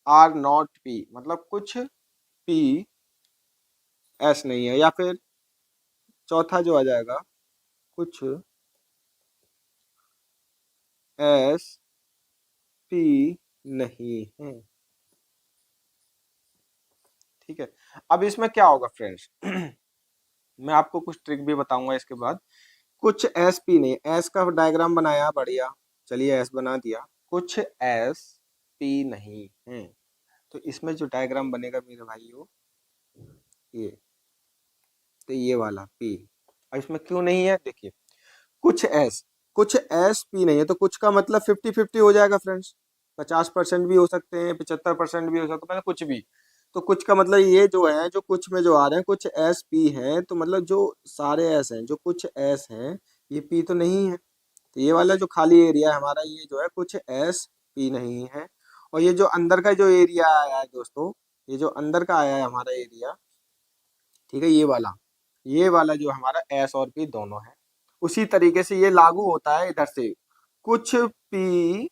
Are not P, मतलब कुछ P S नहीं है, या फिर चौथा जो आ जाएगा कुछ एस पी नहीं है। ठीक है, अब इसमें क्या होगा फ्रेंड्स मैं आपको कुछ ट्रिक भी बताऊंगा इसके बाद। कुछ एस पी नहीं, एस का डायग्राम बनाया बढ़िया, चलिए एस बना दिया, कुछ एस पी नहीं है, तो इसमें जो डायग्राम बनेगा मेरे भाइयों ये, तो ये वाला पी। अब इसमें क्यों नहीं है, देखिए कुछ एस पी नहीं है, तो कुछ का मतलब 50-50 हो जाएगा फ्रेंड्स, 50% भी हो सकते हैं, 75% भी हो सकते हैं, मतलब कुछ भी। तो कुछ का मतलब ये जो है, जो कुछ में जो आ रहे हैं कुछ एस पी हैं, तो मतलब जो सारे एस हैं, जो कुछ एस हैं, ये पी तो नहीं है। तो ये वाला जो खाली एरिया है हमारा, ये जो है कुछ एस पी नहीं है। और ये जो अंदर का जो एरिया आया है दोस्तों, ये जो अंदर का आया है हमारा एरिया, ठीक है, ये वाला जो हमारा एस और पी दोनों है, उसी तरीके से ये लागू होता है इधर से। कुछ पी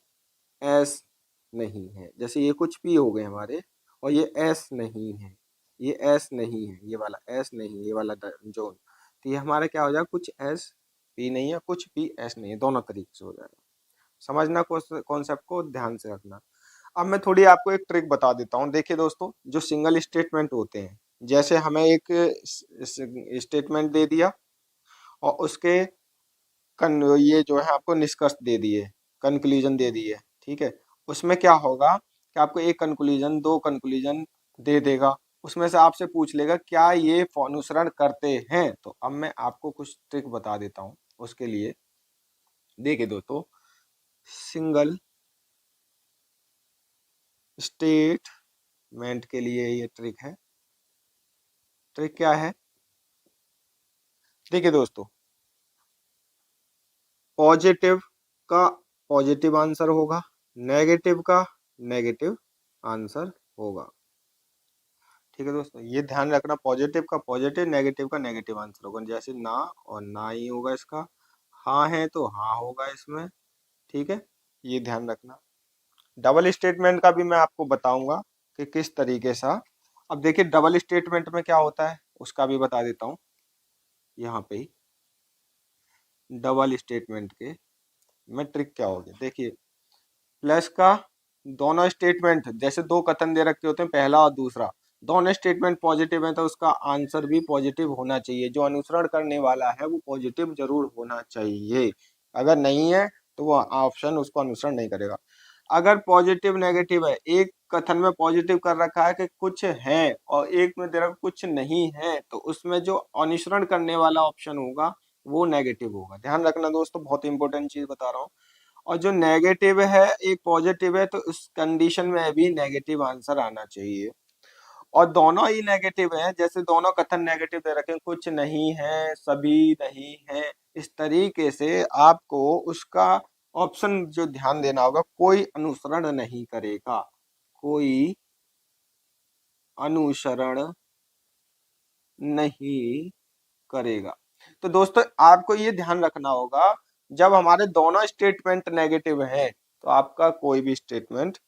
एस नहीं है, जैसे ये कुछ पी हो गए हमारे, और ये एस नहीं है, ये एस नहीं है, ये वाला एस नहीं, ये वाला जोन, तो ये हमारा क्या हो जाएगा, कुछ एस पी नहीं है, कुछ पी एस नहीं है, दोनों तरीके से हो जाएगा। समझना कॉन्सेप्ट को ध्यान से रखना। अब मैं थोड़ी आपको एक ट्रिक बता देता हूँ। देखिए दोस्तों, जो सिंगल स्टेटमेंट होते हैं, जैसे हमें एक स्टेटमेंट दे दिया और उसके ये जो है आपको निष्कर्ष दे दिए, कंक्लूजन दे दिए, ठीक है। उसमें क्या होगा कि आपको एक कंक्लूजन, दो कंक्लूजन दे देगा, उसमें से आपसे पूछ लेगा क्या ये अनुसरण करते हैं। तो अब मैं आपको कुछ ट्रिक बता देता हूँ उसके लिए। देखिए दोस्तों, सिंगल स्टेटमेंट के लिए ये ट्रिक है। ट्रिक क्या है, देखिए दोस्तों, पॉजिटिव का पॉजिटिव आंसर होगा, नेगेटिव का नेगेटिव आंसर होगा। ठीक है दोस्तों, ये ध्यान रखना, पॉजिटिव का पॉजिटिव, नेगेटिव का नेगेटिव आंसर होगा। जैसे ना और ना ही होगा इसका, हाँ है तो हाँ होगा इसमें। ठीक है, ये ध्यान रखना। डबल स्टेटमेंट का भी मैं आपको बताऊंगा कि किस तरीके से। अब देखिए डबल स्टेटमेंट में क्या होता है उसका भी बता देता हूँ यहाँ पे ही। डबल स्टेटमेंट के में ट्रिक क्या होगी, देखिए, प्लस का दोनों स्टेटमेंट, जैसे दो कथन दे रखे होते हैं पहला और दूसरा, दोनों स्टेटमेंट पॉजिटिव है तो उसका आंसर भी पॉजिटिव होना चाहिए। जो अनुसरण करने वाला है वो पॉजिटिव जरूर होना चाहिए, अगर नहीं है तो वो ऑप्शन उसको अनुसरण नहीं करेगा। अगर पॉजिटिव नेगेटिव है, एक कथन में पॉजिटिव कर रखा है कि कुछ है और एक में दे रखा कुछ नहीं है, तो उसमें जो अनुसरण करने वाला ऑप्शन होगा वो नेगेटिव होगा। ध्यान रखना दोस्तों, बहुत इंपॉर्टेंट चीज बता रहा हूँ। और जो नेगेटिव है एक पॉजिटिव है, तो उस कंडीशन में भी नेगेटिव आंसर आना चाहिए। और दोनों ही नेगेटिव है, जैसे दोनों कथन नेगेटिव दे रखे हैं, कुछ नहीं है, सभी नहीं है, इस तरीके से आपको उसका ऑप्शन जो ध्यान देना होगा, कोई अनुसरण नहीं करेगा, कोई अनुसरण नहीं करेगा। तो दोस्तों आपको ये ध्यान रखना होगा, जब हमारे दोनों स्टेटमेंट नेगेटिव है तो आपका कोई भी स्टेटमेंट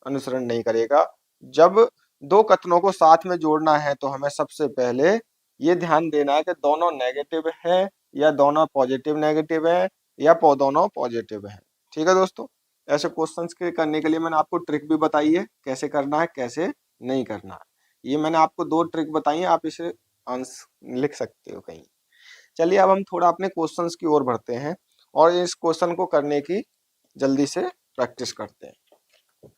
अनुसरण नहीं करेगा। जब दो कथनों को साथ में जोड़ना है तो हमें सबसे पहले ये ध्यान देना है कि दोनों नेगेटिव है या दोनों पॉजिटिव नेगेटिव है या दोनों पॉजिटिव है। ठीक है दोस्तों, ऐसे क्वेश्चंस के करने के लिए मैंने आपको ट्रिक भी बताई है, कैसे करना है कैसे नहीं करना है। ये मैंने आपको दो ट्रिक बताई है, आप इसे आंसर लिख सकते हो कहीं। चलिए अब हम थोड़ा अपने क्वेश्चंस की ओर बढ़ते हैं और इस क्वेश्चन को करने की जल्दी से प्रैक्टिस करते हैं।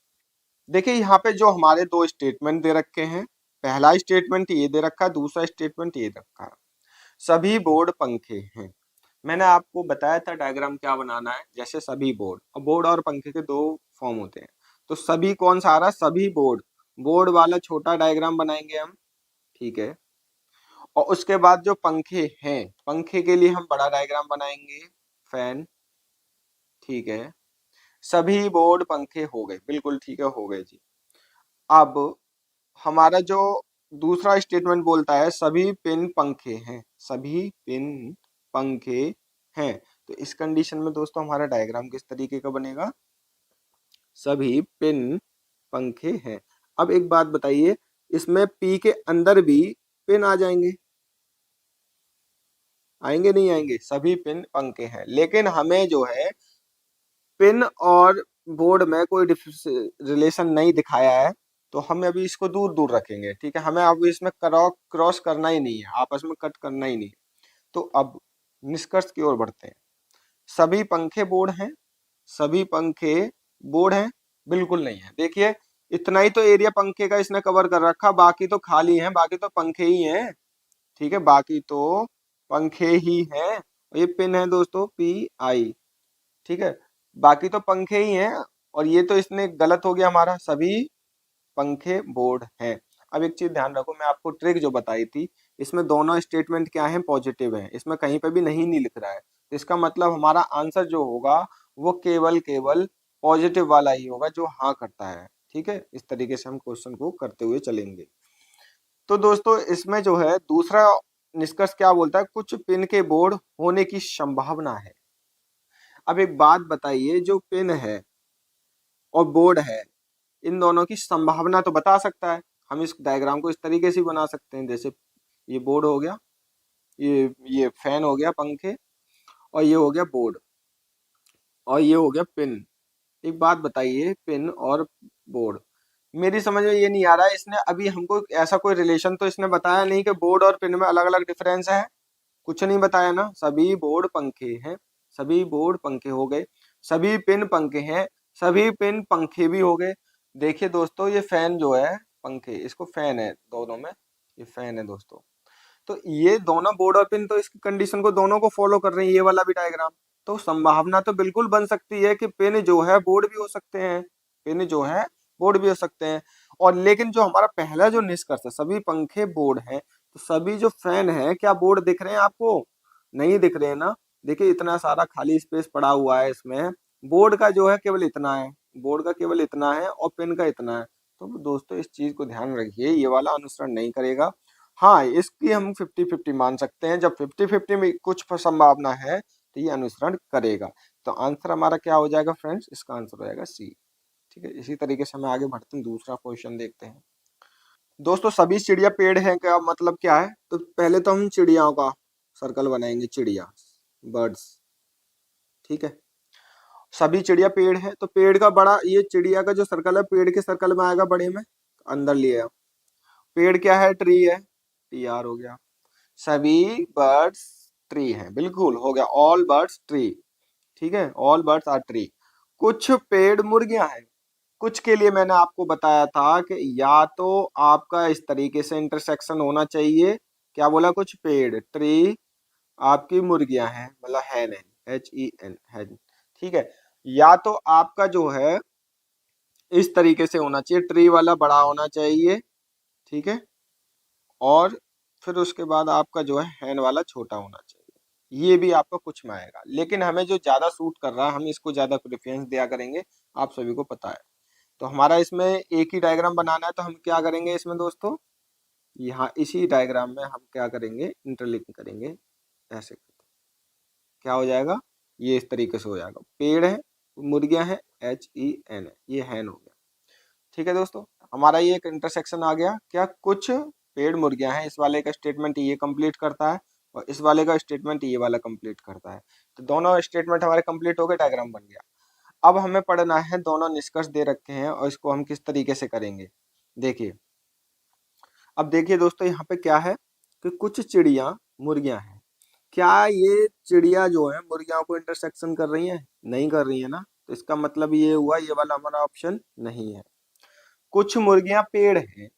देखिए यहाँ पे जो हमारे दो स्टेटमेंट दे रखे हैं, पहला स्टेटमेंट ये दे रखा है, दूसरा स्टेटमेंट ये दे रखा है। सभी बोर्ड पंखे हैं। मैंने आपको बताया था डायग्राम क्या बनाना है, जैसे सभी बोर्ड, और बोर्ड और पंखे के दो फॉर्म होते हैं। तो सभी कौन सा आ रहा है, सभी बोर्ड, बोर्ड वाला छोटा डायग्राम बनाएंगे हम, ठीक है। और उसके बाद जो पंखे हैं, पंखे के लिए हम बड़ा डायग्राम बनाएंगे, फैन, ठीक है। सभी बोर्ड पंखे हो गए, बिल्कुल ठीक है, हो गए जी। अब हमारा जो दूसरा स्टेटमेंट बोलता है सभी पिन पंखे हैं, सभी पिन पंखे हैं। तो इस कंडीशन में दोस्तों हमारा डायग्राम किस तरीके का बनेगा, सभी पिन पंखे हैं। अब एक बात बताइए, इसमें पी के अंदर भी पिन आ जाएंगे? आएंगे नहीं आएंगे? सभी पिन पंखे हैं, लेकिन हमें जो है पिन और बोर्ड में कोई रिलेशन नहीं दिखाया है, तो हम अभी इसको दूर दूर रखेंगे। ठीक है, हमें अब इसमें क्रॉस करना ही नहीं है, आपस में कट करना ही नहीं है। तो अब निष्कर्ष की ओर बढ़ते हैं। सभी पंखे बोर्ड हैं? सभी पंखे बोर्ड हैं? बिल्कुल नहीं है। देखिए, इतना ही तो एरिया पंखे का इसने कवर कर रखा, बाकी तो खाली है, बाकी तो पंखे ही हैं। ठीक है, बाकी तो पंखे ही हैं। और ये पिन है दोस्तों, PI। ठीक है, बाकी तो पंखे ही हैं। और ये तो इसने गलत हो गया हमारा, सभी पंखे बोर्ड हैं। अब एक चीज ध्यान रखो, मैं आपको ट्रिक जो बताई थी, इसमें दोनों स्टेटमेंट क्या है, पॉजिटिव है, इसमें कहीं पे भी नहीं लिख रहा है। तो इसका मतलब हमारा आंसर जो होगा वो केवल केवल पॉजिटिव वाला ही होगा, जो हाँ करता है। ठीक है, इस तरीके से हम क्वेश्चन को करते हुए चलेंगे। तो दोस्तों, इसमें जो है दूसरा निष्कर्ष क्या बोलता है, कुछ पिन के बोर्ड होने की संभावना है। अब एक बात बताइए, जो पिन है और बोर्ड है, इन दोनों की संभावना तो बता सकता है। हम इस डायग्राम को इस तरीके से बना सकते हैं, जैसे ये बोर्ड हो गया, ये फैन हो गया, पंखे, और ये हो गया बोर्ड, और ये हो गया पिन। एक बात बताइए, पिन और बोर्ड, मेरी समझ में ये नहीं आ रहा है, इसने अभी हमको ऐसा कोई रिलेशन तो इसने बताया नहीं कि बोर्ड और पिन में अलग अलग डिफरेंस है। कुछ नहीं बताया ना, सभी बोर्ड पंखे हैं, सभी बोर्ड पंखे हो गए, सभी पिन पंखे हैं, सभी पिन पंखे भी हो गए। देखिए दोस्तों, ये फैन जो है, पंखे, इसको फैन है दोनों में, ये फैन है दोस्तों। तो ये दोनों बोर्ड और पिन तो इसकी कंडीशन को दोनों को फॉलो कर रहे हैं, ये वाला भी डायग्राम। तो संभावना तो बिल्कुल बन सकती है कि पिन जो है बोर्ड भी हो सकते हैं, पिन जो है बोर्ड भी हो सकते हैं। और लेकिन जो हमारा पहला जो निष्कर्ष है, सभी पंखे बोर्ड हैं, तो सभी जो फैन है, क्या बोर्ड दिख रहे हैं आपको? नहीं दिख रहे हैं ना। देखिए, इतना सारा खाली स्पेस पड़ा हुआ है, इसमें बोर्ड का जो है केवल इतना है, बोर्ड का केवल इतना है, और पिन का इतना है। तो दोस्तों, इस चीज को ध्यान रखिए, ये वाला अनुसरण नहीं करेगा। हाँ, इसकी हम 50-50 मान सकते हैं, जब 50-50 में कुछ संभावना है तो ये अनुसरण करेगा। तो आंसर हमारा क्या हो जाएगा फ्रेंड्स? इसका आंसर हो जाएगा सी। ठीक है, इसी तरीके से हम आगे बढ़ते हैं, दूसरा क्वेश्चन देखते हैं। दोस्तों, सभी चिड़िया पेड़ हैं का मतलब क्या है? तो पहले तो हम चिड़ियाओं का सर्कल बनाएंगे, चिड़िया, बर्ड्स। ठीक है, सभी चिड़िया पेड़ है, तो पेड़ का बड़ा, ये चिड़िया का जो सर्कल है पेड़ के सर्कल में आएगा, बड़े में अंदर लिया। पेड़ क्या है? ट्री है, TR हो गया। सभी बर्ड्स ट्री हैं, बिल्कुल हो गया, ऑल बर्ड्स ट्री। ठीक है, ऑल बर्ड्स आर ट्री। कुछ पेड़ मुर्गियां हैं, कुछ के लिए मैंने आपको बताया था कि या तो आपका इस तरीके से इंटरसेक्शन होना चाहिए, क्या बोला, कुछ पेड़ ट्री आपकी मुर्गियां हैं, मतलब हैन है, HEN हैन। ठीक है, या तो आपका जो है इस तरीके से होना चाहिए, ट्री वाला बड़ा होना चाहिए। ठीक है, और फिर उसके बाद आपका जो है हैन वाला छोटा होना चाहिए। ये भी आपका कुछ में आएगा, लेकिन हमें जो ज्यादा सूट कर रहा है, हम इसको ज्यादा प्रेफरेंस दिया करेंगे, आप सभी को पता है। तो हमारा इसमें एक ही डायग्राम बनाना है, तो हम क्या करेंगे इसमें दोस्तों, यहाँ इसी डायग्राम में हम क्या करेंगे, इंटरलिंक करेंगे, ऐसे करके। क्या हो जाएगा, ये इस तरीके से हो जाएगा, पेड़ है, मुर्गियां हैं, HEN है, ये हैन हो गया। ठीक है दोस्तों, हमारा ये एक इंटरसेक्शन आ गया, क्या, कुछ पेड़ मुर्गियां हैं, इस वाले का स्टेटमेंट ये कंप्लीट करता है, और इस वाले का स्टेटमेंट ये वाला कंप्लीट करता है। तो दोनों स्टेटमेंट हमारे कंप्लीट हो गए, डायग्राम बन गया। अब हमें पढ़ना है, दोनों निष्कर्ष दे रखे हैं और इसको हम किस तरीके से करेंगे। देखिए, अब देखिए दोस्तों, यहाँ पे क्या है कि कुछ चिड़िया मुर्गियां हैं। क्या ये चिड़िया जो है मुर्गियां को इंटरसेक्शन कर रही हैं? नहीं कर रही है ना, तो इसका मतलब ये हुआ, ये वाला हमारा ऑप्शन नहीं है। कुछ मुर्गियां पेड़ हैं,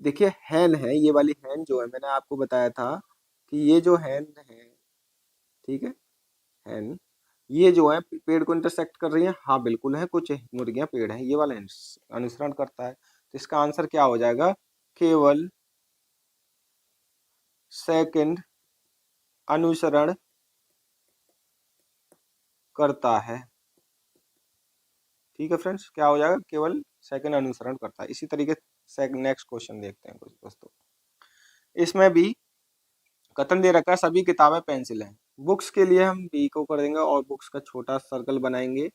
देखिए हैन है, ये वाली हैन जो है, मैंने आपको बताया था कि ये जो हैन है, ठीक है, हैन, ये जो है पेड़ को इंटरसेक्ट कर रही है। हाँ बिल्कुल है, कुछ मुर्गियां पेड़ हैं, ये वाला अनुसरण करता है। तो इसका आंसर क्या हो जाएगा, केवल सेकंड अनुसरण करता है। ठीक है फ्रेंड्स, क्या हो जाएगा, केवल सेकंड अनुसरण करता है। इसी तरीके से नेक्स्ट क्वेश्चन देखते हैं कुछ दोस्तों। इसमें भी कथन दे रखा है, सभी किताबें पेंसिल हैं। बुक्स के लिए हम बी को कर देंगे और बुक्स का छोटा सर्कल बनाएंगे।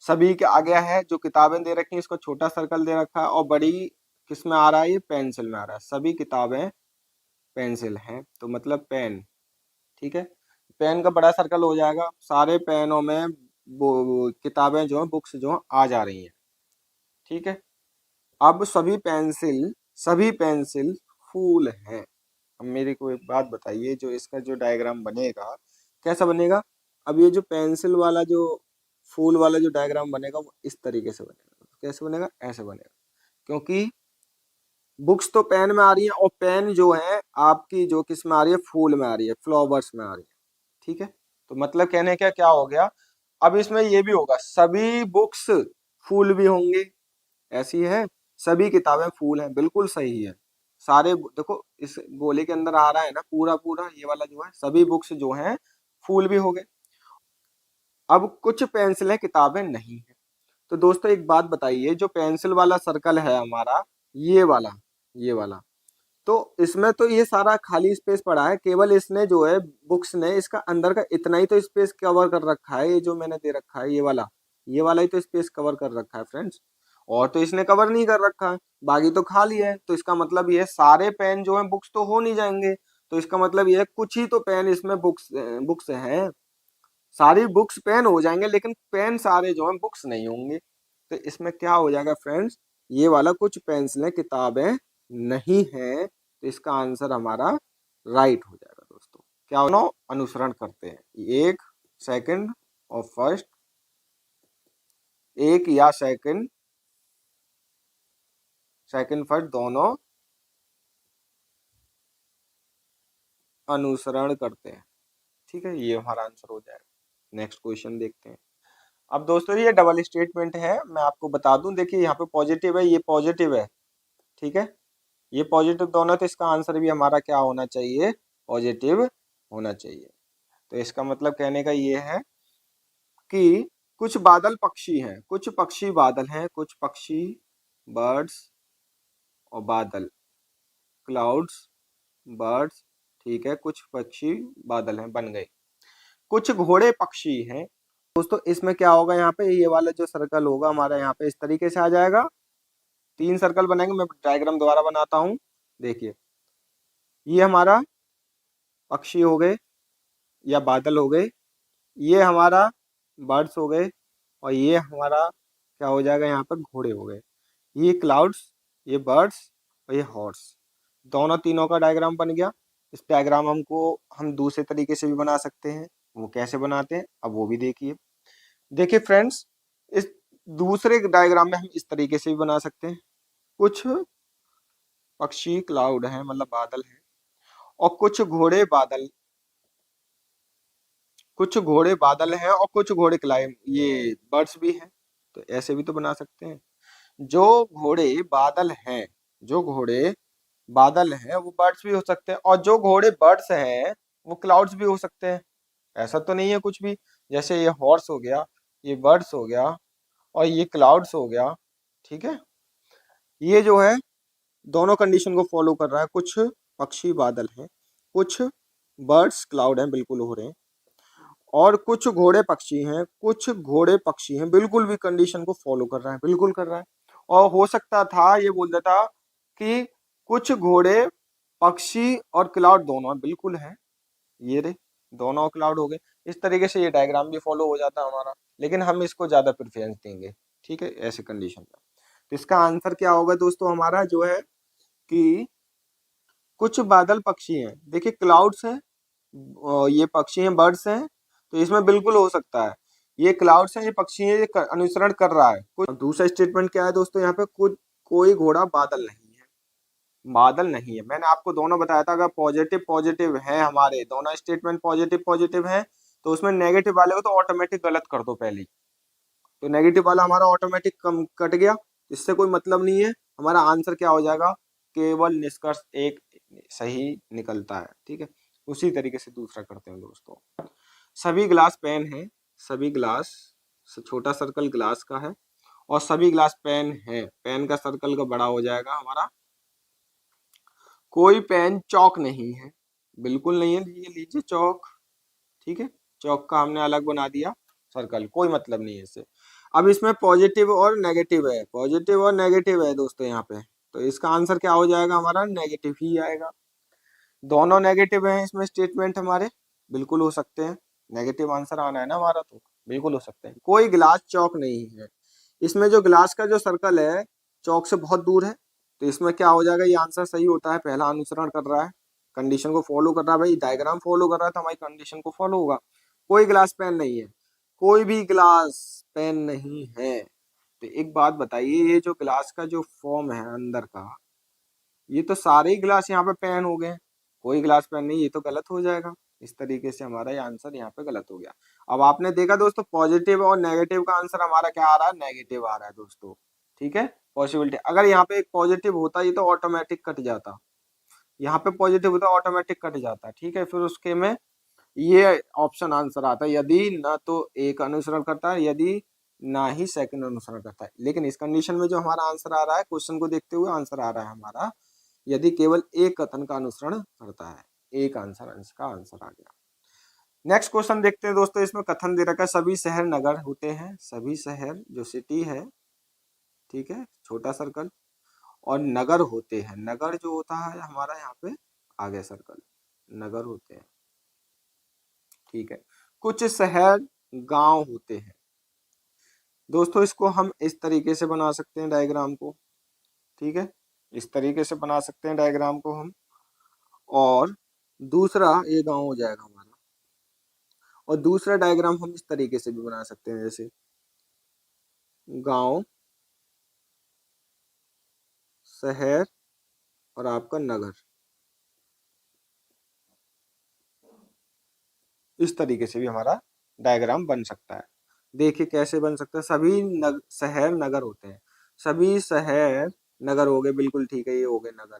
सभी के आ गया है, जो किताबें दे रखी हैं इसको छोटा सर्कल दे रखा है, और बड़ी किस में आ रहा है, ये पेंसिल में आ रहा है। सभी किताबें पेंसिल हैं, तो मतलब पेन, ठीक है। पेन का बड़ा सर्कल हो जाएगा, सारे पेनों में वो किताबें जो है, बुक्स जो आ जा रही हैं, ठीक है। अब सभी पेंसिल फूल हैं। अब मेरे को एक बात बताइए, जो इसका जो डायग्राम बनेगा कैसा बनेगा। अब ये जो पेंसिल वाला जो फूल वाला जो डायग्राम बनेगा वो इस तरीके से बनेगा। कैसे बनेगा, ऐसे बनेगा, क्योंकि बुक्स तो पेन में आ रही है, और पेन जो है आपकी जो किस में आ रही है, फूल में आ रही है, फ्लावर्स में आ रही है, ठीक है। तो मतलब कहने का क्या हो गया, अब इसमें ये भी होगा, सभी बुक्स फूल भी होंगे, ऐसी है। सभी किताबें फूल हैं, बिल्कुल सही है। सारे देखो इस गोले के अंदर आ रहा है ना, पूरा पूरा ये वाला जो है, सभी बुक्स जो हैं फूल भी हो गए। अब कुछ पेंसिलें किताबें नहीं है। तो दोस्तों एक बात बताइए, जो पेंसिल वाला सर्कल है हमारा, ये वाला ये वाला, तो इसमें तो ये सारा खाली स्पेस पड़ा है, केवल इसने जो है बुक्स ने इसका अंदर का इतना ही तो स्पेस कवर कर रखा है। ये जो मैंने दे रखा है ये वाला ही तो स्पेस कवर कर रखा है फ्रेंड्स, और तो इसने कवर नहीं कर रखा है, बाकी तो खाली है। तो इसका मतलब ये है, सारे पेन जो है बुक्स तो हो नहीं जाएंगे। तो इसका मतलब ये है, कुछ ही तो पेन इसमें बुक्स बुक्स हैं। सारी बुक्स पेन हो जाएंगे, लेकिन पेन सारे जो हैं बुक्स नहीं होंगे। तो इसमें क्या हो जाएगा फ्रेंड्स, ये वाला कुछ पेंसिलें किताबें नहीं है, तो इसका आंसर हमारा राइट हो जाएगा दोस्तों। क्या दोनों अनुसरण करते हैं, एक सेकंड और फर्स्ट, एक या सेकंड सेकंड फर्स्ट दोनों अनुसरण करते हैं, ठीक है। ये हमारा आंसर हो जाएगा। नेक्स्ट क्वेश्चन देखते हैं। अब दोस्तों ये डबल स्टेटमेंट है, मैं आपको बता दूं, देखिए यहाँ पे पॉजिटिव है, ये पॉजिटिव है, ठीक है। ये पॉजिटिव दोनों, तो इसका आंसर भी हमारा क्या होना चाहिए, पॉजिटिव होना चाहिए। तो इसका मतलब कहने का ये है कि कुछ बादल पक्षी हैं, कुछ पक्षी बादल हैं, कुछ पक्षी बर्ड्स और बादल क्लाउड्स बर्ड्स, ठीक है, कुछ पक्षी बादल हैं, बन गए। कुछ घोड़े पक्षी हैं। दोस्तों इसमें क्या होगा, यहाँ पे ये वाला जो सर्कल होगा हमारा यहाँ पे इस तरीके से आ जाएगा। 3 सर्कल बनेंगे, मैं डायग्राम दोबारा बनाता हूँ। देखिए ये हमारा पक्षी हो गए या बादल हो गए, ये हमारा बर्ड्स हो गए, और ये हमारा क्या हो जाएगा, यहाँ पर घोड़े हो गए। ये क्लाउड्स, ये बर्ड्स और ये हॉर्स, दोनों तीनों का डायग्राम बन गया। इस डायग्राम हम दूसरे तरीके से भी बना सकते हैं। वो कैसे बनाते हैं, अब वो भी देखिए। देखिए फ्रेंड्स, इस दूसरे डायग्राम में हम इस तरीके से भी बना सकते हैं। कुछ पक्षी क्लाउड हैं, मतलब बादल हैं, और कुछ घोड़े बादल हैं, और कुछ घोड़े क्लाइम ये बर्ड्स भी हैं। तो ऐसे भी तो बना सकते हैं। जो घोड़े बादल हैं जो घोड़े बादल हैं वो बर्ड्स भी हो सकते हैं, और जो घोड़े बर्ड्स हैं वो क्लाउड्स भी हो सकते हैं। ऐसा तो नहीं है कुछ भी। जैसे ये हॉर्स हो गया, ये बर्ड्स हो गया, और ये क्लाउड्स हो गया, ठीक है। ये जो है दोनों कंडीशन को फॉलो कर रहा है। कुछ पक्षी बादल हैं, कुछ बर्ड्स क्लाउड हैं, बिल्कुल हो रहे हैं, और कुछ घोड़े पक्षी हैं, कुछ घोड़े पक्षी हैं, बिल्कुल भी कंडीशन को फॉलो कर रहा है, बिल्कुल कर रहा है। और हो सकता था ये बोल देता कि कुछ घोड़े पक्षी और क्लाउड दोनों हैं, बिल्कुल है, ये रे दोनों क्लाउड हो गए। इस तरीके से ये डायग्राम भी फॉलो हो जाता है हमारा, लेकिन हम इसको ज्यादा प्रेफरेंस देंगे, ठीक है, ऐसे कंडीशन में। तो इसका आंसर क्या होगा दोस्तों, हमारा जो है कि कुछ बादल पक्षी हैं। देखिए क्लाउड्स हैं, ये पक्षी हैं, बर्ड्स हैं, तो इसमें बिल्कुल हो सकता है। ये क्लाउड्स हैं, ये पक्षी हैं, ये अनुसरण कर रहा है कुछ। अब दूसरा स्टेटमेंट क्या है दोस्तों, यहाँ पे कुछ कोई घोड़ा बादल नहीं है, बादल नहीं है। मैंने आपको दोनों बताया था, अगर पॉजिटिव पॉजिटिव है, हमारे दोनों स्टेटमेंट पॉजिटिव पॉजिटिव है, तो उसमें नेगेटिव वाले को तो ऑटोमेटिक गलत कर दो पहले ही। तो नेगेटिव वाला हमारा ऑटोमेटिक कम कट गया, इससे कोई मतलब नहीं है। हमारा आंसर क्या हो जाएगा, केवल निष्कर्ष एक सही निकलता है, ठीक है। उसी तरीके से दूसरा करते हैं दोस्तों। सभी ग्लास पेन है, सभी ग्लास, छोटा सर्कल ग्लास का है, और सभी ग्लास पेन है, पेन का सर्कल का बड़ा हो जाएगा हमारा। कोई पेन चौक नहीं है, बिल्कुल नहीं है, ये लीजिए चौक, ठीक है। चौक का हमने अलग बना दिया सर्कल, कोई मतलब नहीं है इससे। अब इसमें पॉजिटिव और नेगेटिव है, पॉजिटिव और नेगेटिव है दोस्तों यहाँ पे, तो इसका आंसर क्या हो जाएगा हमारा, नेगेटिव ही आएगा। दोनों नेगेटिव हैं इसमें स्टेटमेंट हमारे, बिल्कुल हो सकते हैं, नेगेटिव आंसर आना है ना हमारा, तो बिल्कुल हो सकते हैं। कोई गिलास चौक नहीं है, इसमें जो ग्लास का जो सर्कल है चौक से बहुत दूर है, तो इसमें क्या हो जाएगा, ये आंसर सही होता है, पहला अनुसरण कर रहा है, कंडीशन को फॉलो कर रहा है, भाई डायग्राम फॉलो कर रहा है तो हमारी कंडीशन को फॉलो होगा। कोई ग्लास पेन नहीं है, कोई भी ग्लास पेन नहीं है। तो एक बात बताइए, ये जो ग्लास का जो फॉर्म है अंदर का, ये तो सारे ही गिलास यहाँ पे पेन हो गए, कोई गिलास पेन नहीं, ये तो गलत हो जाएगा। इस तरीके से हमारा ये आंसर यहाँ पे गलत हो गया। अब आपने देखा दोस्तों, पॉजिटिव और नेगेटिव का आंसर हमारा क्या आ रहा है, नेगेटिव आ रहा है दोस्तों, ठीक है। पॉसिबिलिटी, अगर यहाँ पे एक पॉजिटिव होता ये तो ऑटोमेटिक कट जाता, यहाँ पे पॉजिटिव होता ऑटोमेटिक कट जाता, ठीक है। फिर उसके में ये ऑप्शन आंसर आता है, यदि न तो एक अनुसरण करता है, यदि ना ही सेकंड अनुसरण करता है। लेकिन इस कंडीशन में जो हमारा आंसर आ रहा है, क्वेश्चन को देखते हुए आंसर आ रहा है हमारा, यदि केवल एक कथन का अनुसरण करता है, एक आंसर अंश का आंसर आ गया। नेक्स्ट क्वेश्चन देखते हैं दोस्तों, इसमें कथन दे रखा है, सभी शहर नगर होते हैं, सभी शहर जो सिटी है, ठीक है, छोटा सर्कल, और नगर होते हैं, नगर जो होता है हमारा यहाँ पे आगे सर्कल, नगर होते हैं, ठीक है। कुछ शहर गांव होते हैं दोस्तों, इसको हम इस तरीके से बना सकते हैं डायग्राम को, ठीक है, इस तरीके से बना सकते हैं डायग्राम को हम। और दूसरा ये गांव हो जाएगा हमारा, और दूसरा डायग्राम हम इस तरीके से भी बना सकते हैं, जैसे गांव, शहर और आपका नगर, इस तरीके से भी हमारा डायग्राम बन सकता है। देखिए कैसे बन सकता है, सभी शहर नगर होते हैं, सभी शहर नगर हो गए, बिल्कुल ठीक है, ये हो गए नगर।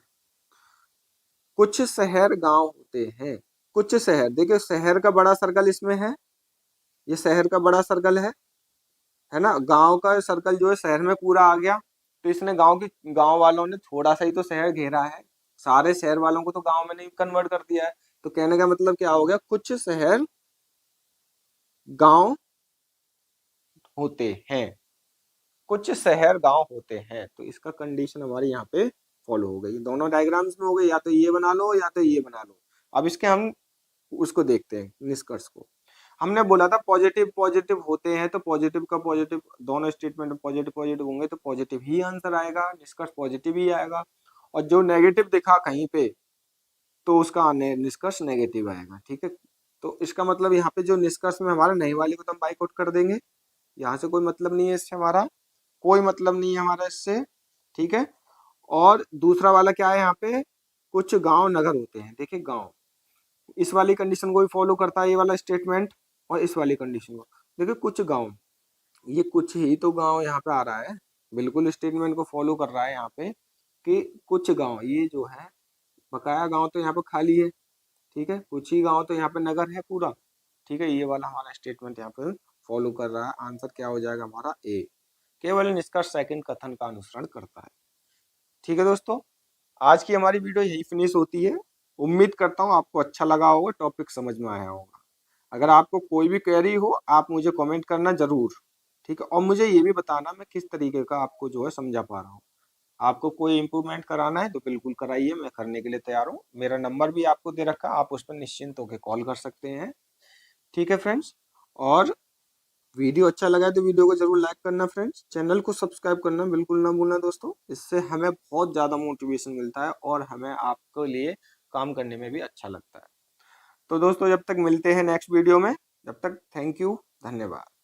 कुछ शहर गांव होते हैं, कुछ शहर, देखिए शहर का बड़ा सर्कल इसमें है, ये शहर का बड़ा सर्कल है ना। गांव का सर्कल जो है शहर में पूरा आ गया, तो इसने गांव वालों ने थोड़ा सा ही तो शहर घेरा है, सारे शहर वालों को तो गांव में नहीं कन्वर्ट कर दिया है। तो कहने का मतलब क्या हो गया, कुछ शहर गांव होते हैं, कुछ शहर गांव होते हैं, तो इसका कंडीशन हमारी यहाँ पे फॉलो हो गई। दोनों डायग्राम्स में हो गई, या तो ये बना लो या तो ये बना लो। अब इसके हम उसको देखते हैं निष्कर्ष को। हमने बोला था पॉजिटिव पॉजिटिव होते हैं, तो पॉजिटिव का पॉजिटिव, दोनों स्टेटमेंट में पॉजिटिव पॉजिटिव होंगे तो पॉजिटिव ही आंसर आएगा, निष्कर्ष पॉजिटिव ही आएगा। और जो नेगेटिव दिखा कहीं पे, तो उसका निष्कर्ष नेगेटिव आएगा, ठीक है। तो इसका मतलब यहाँ पे जो निष्कर्ष में हमारा नहीं वाले को तो हम बाइकआउट कर देंगे, यहाँ से कोई मतलब नहीं है इससे, हमारा कोई मतलब नहीं है हमारा इससे, ठीक है। और दूसरा वाला क्या है यहाँ पे, कुछ गांव नगर होते हैं, देखिए गांव, इस वाली कंडीशन को भी फॉलो करता है ये वाला स्टेटमेंट, और इस वाली कंडीशन को। देखिए कुछ गांव, ये कुछ ही तो गांव यहाँ पे आ रहा है, बिल्कुल स्टेटमेंट को फॉलो कर रहा है यहाँ पे, कि कुछ गांव, ये जो है बकाया गांव तो यहाँ पे खाली है, ठीक है, कुछ ही गांव तो यहाँ पे नगर है पूरा, ठीक है। ये वाला हमारा स्टेटमेंट यहाँ पे फॉलो कर रहा है, आंसर क्या हो जाएगा हमारा ए, केवल निष्कर्ष सेकंड कथन का अनुसरण करता है, ठीक है दोस्तों। आज की हमारी वीडियो यही फिनिश होती है। उम्मीद करता हूँ आपको अच्छा लगा होगा, टॉपिक समझ में आया होगा। अगर आपको कोई भी क्वेरी हो, आप मुझे कमेंट करना जरूर, ठीक है। और मुझे ये भी बताना मैं किस तरीके का आपको जो है समझा पा रहा हूँ। आपको कोई इम्प्रूवमेंट कराना है तो बिल्कुल कराइए, मैं करने के लिए तैयार हूँ। मेरा नंबर भी आपको दे रखा है, आप उस पर निश्चिंत होकर कॉल कर सकते हैं, ठीक है फ्रेंड्स। और वीडियो अच्छा लगा है तो वीडियो को जरूर लाइक करना फ्रेंड्स, चैनल को सब्सक्राइब करना बिल्कुल ना भूलना दोस्तों, इससे हमें बहुत ज़्यादा मोटिवेशन मिलता है और हमें आपके लिए काम करने में भी अच्छा लगता है। तो दोस्तों जब तक मिलते हैं नेक्स्ट वीडियो में, जब तक थैंक यू, धन्यवाद।